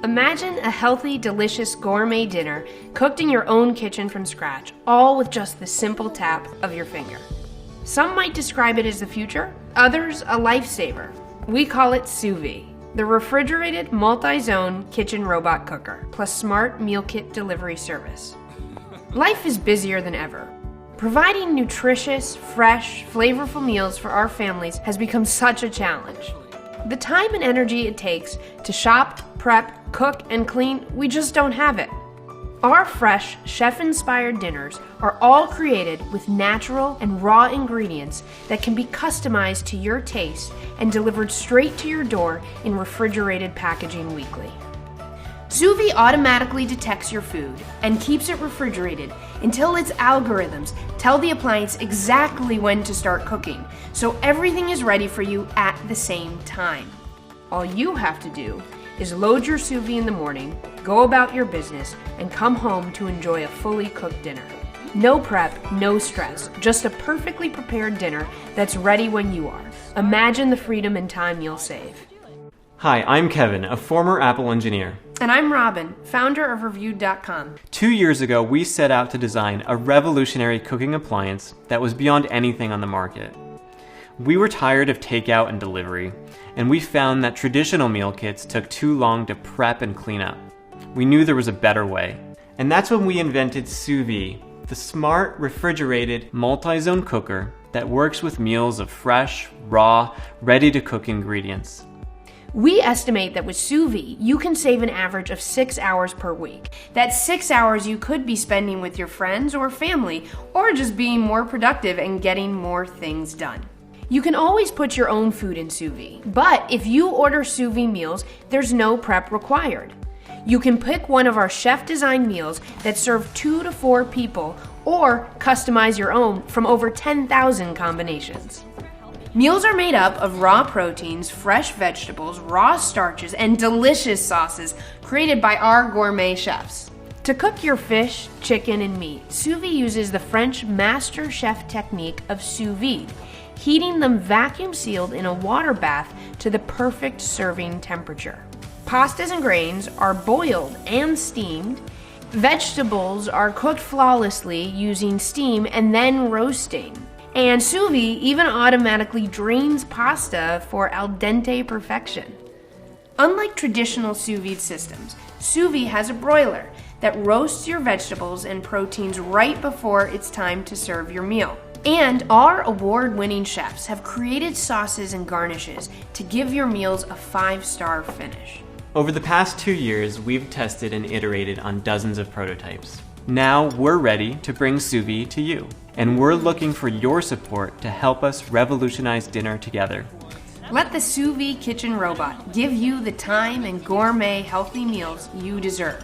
Imagine a healthy, delicious gourmet dinner cooked in your own kitchen from scratch, all with just the simple tap of your finger. Some might describe it as the future, others a lifesaver. We call it sous vide, the refrigerated multi-zone kitchen robot cooker, plus smart meal kit delivery service. Life is busier than ever. Providing nutritious, fresh, flavorful meals for our families has become such a challenge. The time and energy it takes to shop, prep, cook, and clean, we just don't have it. Our fresh, chef-inspired dinners are all created with natural and raw ingredients that can be customized to your taste and delivered straight to your door in refrigerated packaging weekly. Sous vide automatically detects your food and keeps it refrigerated until its algorithms tell the appliance exactly when to start cooking, so everything is ready for you at the same time. All you have to do is load your sous vide in the morning, go about your business, and come home to enjoy a fully cooked dinner. No prep, no stress, just a perfectly prepared dinner that's ready when you are. Imagine the freedom and time you'll save. Hi, I'm Kevin, a former Apple engineer. And I'm Robin, founder of Reviewed.com. 2 years ago, we set out to design a revolutionary cooking appliance that was beyond anything on the market. We were tired of takeout and delivery, and we found that traditional meal kits took too long to prep and clean up. We knew there was a better way. And that's when we invented sous vide, the smart, refrigerated, multi-zone cooker that works with meals of fresh, raw, ready-to-cook ingredients. We estimate that with sous vide, you can save an average of 6 hours per week. That's 6 hours you could be spending with your friends or family, or just being more productive and getting more things done. You can always put your own food in sous vide, but if you order sous vide meals, there's no prep required. You can pick one of our chef-designed meals that serve 2 to 4 people, or customize your own from over 10,000 combinations. Meals are made up of raw proteins, fresh vegetables, raw starches, and delicious sauces created by our gourmet chefs. To cook your fish, chicken, and meat, sous vide uses the French master chef technique of sous vide, heating them vacuum sealed in a water bath to the perfect serving temperature. Pastas and grains are boiled and steamed. Vegetables are cooked flawlessly using steam and then roasting. And sous vide even automatically drains pasta for al dente perfection. Unlike traditional sous vide systems, sous vide has a broiler that roasts your vegetables and proteins right before it's time to serve your meal. And our award-winning chefs have created sauces and garnishes to give your meals a 5-star finish. Over the past 2 years, we've tested and iterated on dozens of prototypes. Now we're ready to bring sous vide to you, and we're looking for your support to help us revolutionize dinner together. Let the sous vide kitchen robot give you the time and gourmet healthy meals you deserve.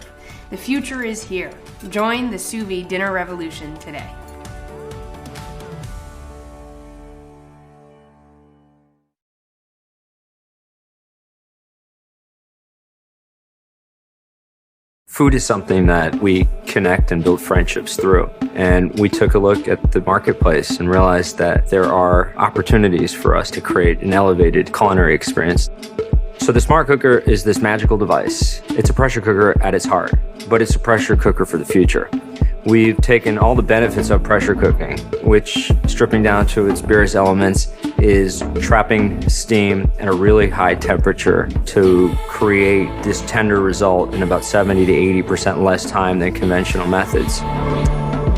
The future is here. Join the sous vide dinner revolution today. Food is something that we connect and build friendships through. And we took a look at the marketplace and realized that there are opportunities for us to create an elevated culinary experience. So the Smart Cooker is this magical device. It's a pressure cooker at its heart, but it's a pressure cooker for the future. We've taken all the benefits of pressure cooking, which, stripping down to its barest elements, is trapping steam at a really high temperature to create this tender result in about 70 to 80% less time than conventional methods.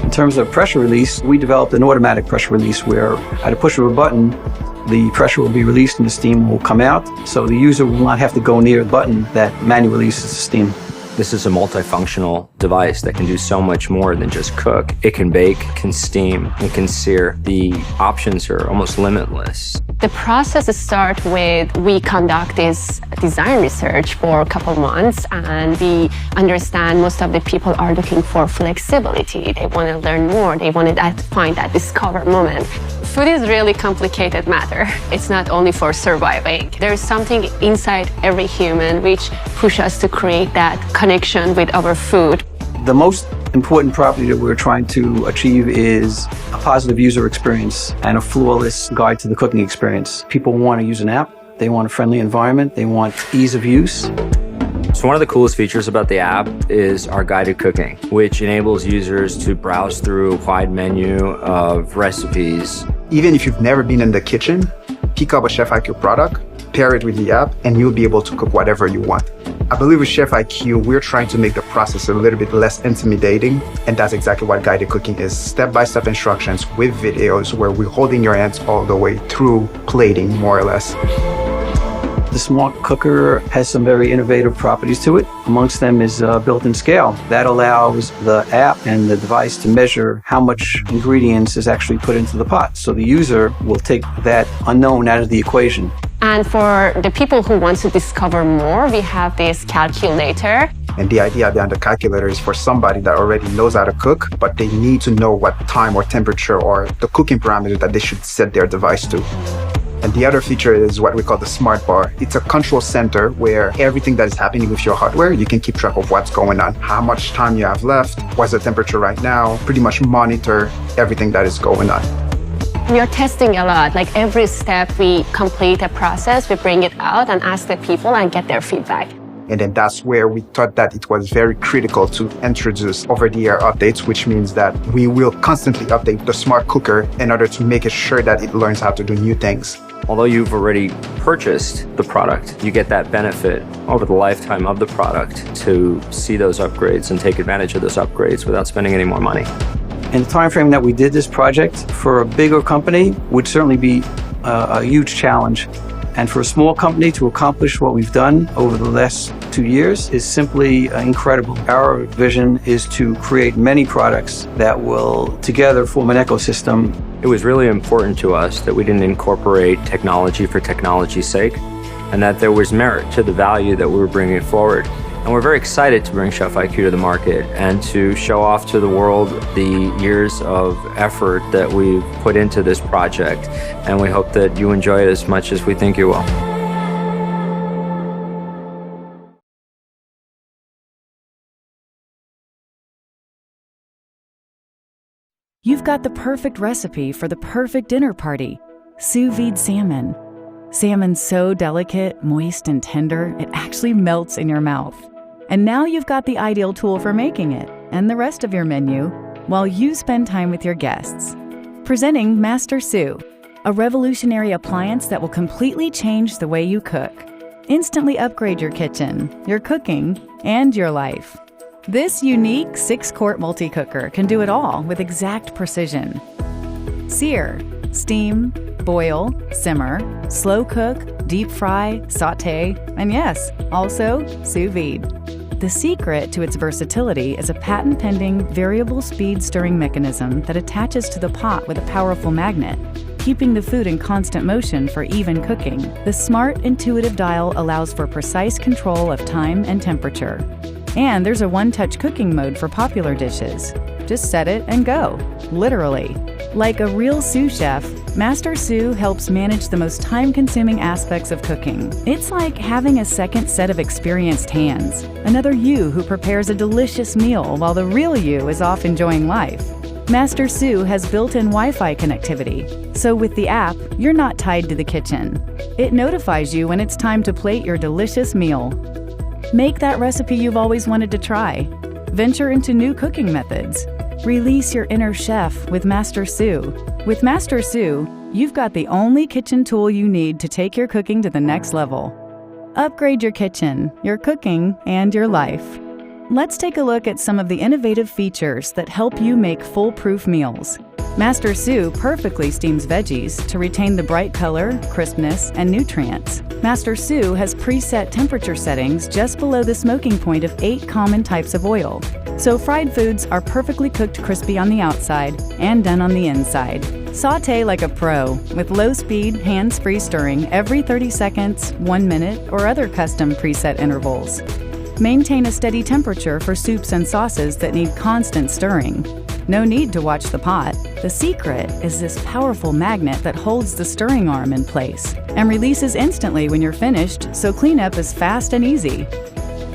In terms of pressure release, we developed an automatic pressure release where at a push of a button, the pressure will be released and the steam will come out. So the user will not have to go near the button that manually releases the steam. This is a multifunctional device that can do so much more than just cook. It can bake, can steam, it can sear. The options are almost limitless. The process starts with, we conduct this design research for a couple months, and we understand most of the people are looking for flexibility. They want to learn more. They want to find that discover moment. Food is really complicated matter. It's not only for surviving. There's something inside every human which pushes us to create that connection with our food. The most important property that we're trying to achieve is a positive user experience and a flawless guide to the cooking experience. People want to use an app, they want a friendly environment, they want ease of use. So one of the coolest features about the app is our guided cooking, which enables users to browse through a wide menu of recipes. Even if you've never been in the kitchen, pick up a Chef IQ product, pair it with the app, and you'll be able to cook whatever you want. I believe with Chef IQ, we're trying to make the process a little bit less intimidating, and that's exactly what guided cooking is. Step-by-step instructions with videos where we're holding your hands all the way through plating, more or less. The smart cooker has some very innovative properties to it. Amongst them is built-in scale. That allows the app and the device to measure how much ingredients is actually put into the pot. So the user will take that unknown out of the equation. And for the people who want to discover more, we have this calculator. And the idea behind the calculator is for somebody that already knows how to cook, but they need to know what time or temperature or the cooking parameter that they should set their device to. And the other feature is what we call the smart bar. It's a control center where everything that is happening with your hardware, you can keep track of what's going on, how much time you have left, what's the temperature right now, pretty much monitor everything that is going on. We are testing a lot. Like every step we complete a process, we bring it out and ask the people and get their feedback. And then that's where we thought that it was very critical to introduce over-the-air updates, which means that we will constantly update the smart cooker in order to make it sure that it learns how to do new things. Although you've already purchased the product, you get that benefit over the lifetime of the product to see those upgrades and take advantage of those upgrades without spending any more money. In the time frame that we did this project, for a bigger company would certainly be a huge challenge. And for a small company to accomplish what we've done over the last 2 years is simply incredible. Our vision is to create many products that will together form an ecosystem. It was really important to us that we didn't incorporate technology for technology's sake, and that there was merit to the value that we were bringing forward. And we're very excited to bring Chef IQ to the market and to show off to the world the years of effort that we've put into this project. And we hope that you enjoy it as much as we think you will. You've got the perfect recipe for the perfect dinner party: sous vide salmon. Salmon's so delicate, moist, and tender, it actually melts in your mouth. And now you've got the ideal tool for making it and the rest of your menu while you spend time with your guests. Presenting Master Sous, a revolutionary appliance that will completely change the way you cook. Instantly upgrade your kitchen, your cooking, and your life. This unique 6-quart multi-cooker can do it all with exact precision. Sear, steam, boil, simmer, slow cook, deep fry, saute, and yes, also sous vide. The secret to its versatility is a patent-pending variable speed stirring mechanism that attaches to the pot with a powerful magnet, keeping the food in constant motion for even cooking. The smart, intuitive dial allows for precise control of time and temperature. And there's a one-touch cooking mode for popular dishes. Just set it and go, literally. Like a real sous chef, Master Sous helps manage the most time-consuming aspects of cooking. It's like having a second set of experienced hands, another you who prepares a delicious meal while the real you is off enjoying life. Master Sous has built-in Wi-Fi connectivity, so with the app, you're not tied to the kitchen. It notifies you when it's time to plate your delicious meal. Make that recipe you've always wanted to try. Venture into new cooking methods. Release your inner chef with Master Sous. With Master Sous, you've got the only kitchen tool you need to take your cooking to the next level. Upgrade your kitchen, your cooking, and your life. Let's take a look at some of the innovative features that help you make foolproof meals. Master Sous perfectly steams veggies to retain the bright color, crispness, and nutrients. Master Sous has preset temperature settings just below the smoking point of 8 common types of oil. So fried foods are perfectly cooked crispy on the outside and done on the inside. Sauté like a pro with low-speed, hands-free stirring every 30 seconds, 1 minute, or other custom preset intervals. Maintain a steady temperature for soups and sauces that need constant stirring. No need to watch the pot. The secret is this powerful magnet that holds the stirring arm in place and releases instantly when you're finished, so cleanup is fast and easy.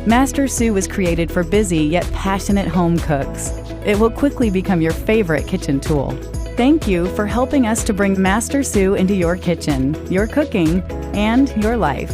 Master Sous was created for busy yet passionate home cooks. It will quickly become your favorite kitchen tool. Thank you for helping us to bring Master Sous into your kitchen, your cooking, and your life.